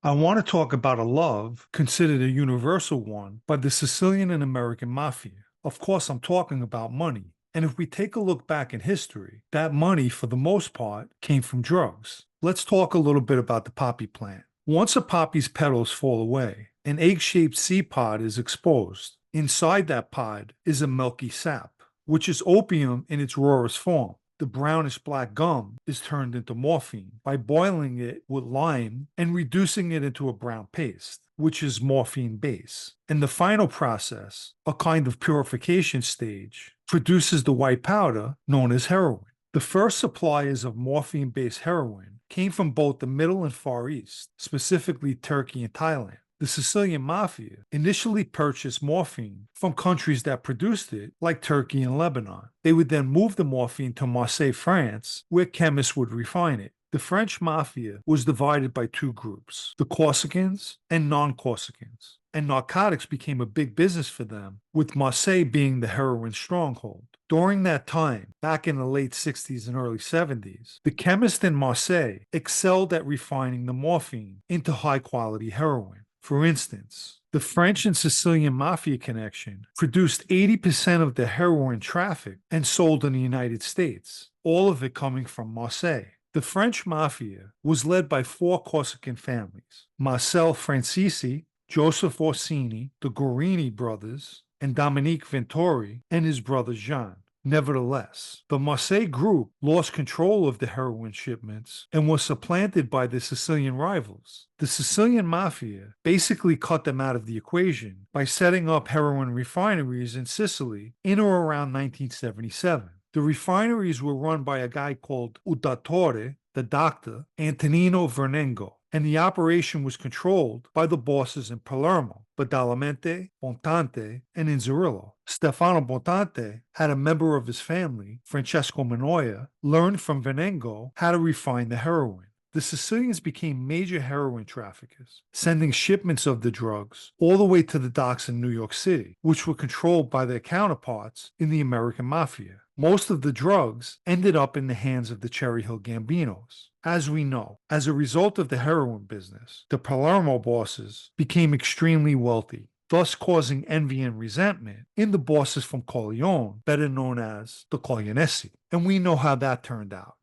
I want to talk about a love considered a universal one by the Sicilian and American mafia. Of course, I'm talking about money. And if we take a look back in history, that money, for the most part, came from drugs. Let's talk a little bit about the poppy plant. Once a poppy's petals fall away, an egg-shaped seed pod is exposed. Inside that pod is a milky sap, which is opium in its rawest form. The brownish black gum is turned into morphine by boiling it with lime and reducing it into a brown paste, which is morphine base. And the final process, a kind of purification stage, produces the white powder known as heroin. The first suppliers of morphine-based heroin came from both the Middle and Far East, specifically Turkey and Thailand. The Sicilian Mafia initially purchased morphine from countries that produced it, like Turkey and Lebanon. They would then move the morphine to Marseille, France, where chemists would refine it. The French Mafia was divided by two groups, the Corsicans and non-Corsicans, and narcotics became a big business for them, with Marseille being the heroin stronghold. During that time, back in the late 60s and early 70s, the chemists in Marseille excelled at refining the morphine into high-quality heroin. For instance, the French and Sicilian Mafia connection produced 80% of the heroin trafficked and sold in the United States, all of it coming from Marseille. The French Mafia was led by four Corsican families: Marcel Francisi, Joseph Orsini, the Guarini brothers, and Dominique Ventori and his brother Jean. Nevertheless, the Marseille group lost control of the heroin shipments and was supplanted by the Sicilian rivals. The Sicilian Mafia basically cut them out of the equation by setting up heroin refineries in Sicily in or around 1977. The refineries were run by a guy called Udatore, the doctor, Antonino Vernengo, and the operation was controlled by the bosses in Palermo, Badalamenti, Bontante, and Inzerillo. Stefano Bontante had a member of his family, Francesco Manoia, learn from Venengo how to refine the heroin. The Sicilians became major heroin traffickers, sending shipments of the drugs all the way to the docks in New York City, which were controlled by their counterparts in the American Mafia. Most of the drugs ended up in the hands of the Cherry Hill Gambinos. As we know, as a result of the heroin business, the Palermo bosses became extremely wealthy, thus causing envy and resentment in the bosses from Corleone, better known as the Corleonesi. And we know how that turned out.